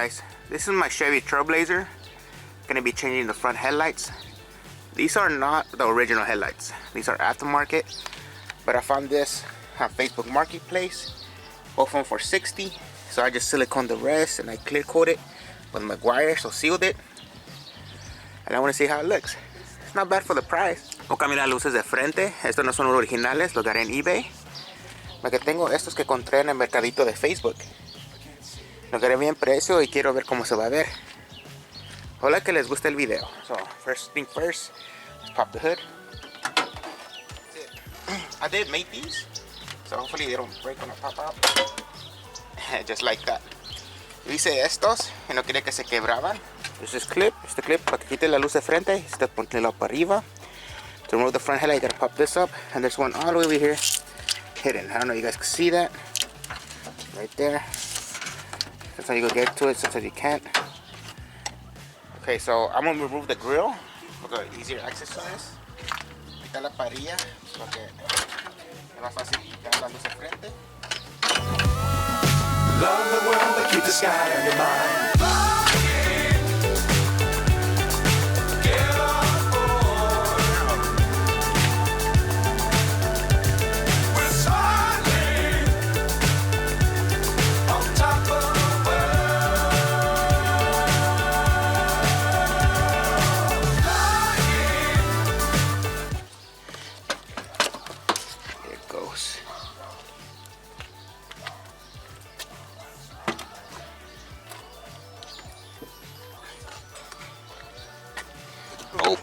guys, this is my Chevy Trailblazer. Gonna be changing the front headlights. These are not the original headlights, these are aftermarket, but I found this on Facebook Marketplace, both of them for $60. So I just silicone the rest and I clear coat it with McGuire, so sealed it, and I want to see how it looks. It's not bad for the price. Voy a cambiar las luces de frente. Estos no son los originales, los daré en eBay. Porque tengo estos que encontré en el mercadito de Facebook. Los daré bien precio y quiero ver cómo se va a ver. Ojalá que les guste el video. So first thing first, let's pop the hood. I did make these, so hopefully they don't break when I pop out. Just like that. Yo hice estos y no quería que se quebraban. Este clip para que quite la luz de frente. Este ponelo para arriba. To remove the front headlight, you gotta pop this up, and there's one all the way over here hidden. I don't know if you guys can see that right there. Sometimes you go get to it, sometimes you can't. Okay, so I'm gonna remove the grill for the easier access to this. Quitar la parilla porque es más fácil quitar la luz de frente. Love the world, but keep the sky on your mind. Oh.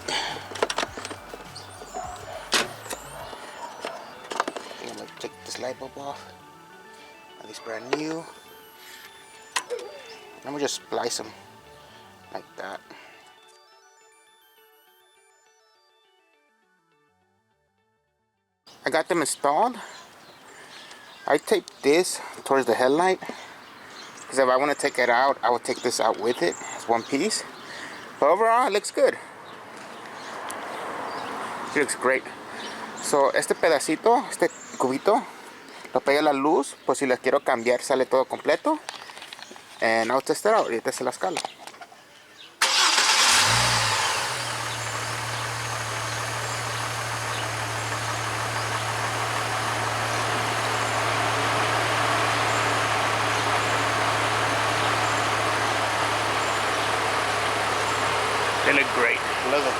I'm gonna take this light bulb off. And it's brand new. I'm gonna just splice them like that. I got them installed. I taped this towards the headlight because if I want to take it out, I would take this out with it as one piece. But overall, it looks good. It looks great. So este pedacito, este cubito, lo pegué a la luz, pues si las quiero cambiar sale todo completo. And I'll test it out. Ahorita se la escalo. They look great. Love them.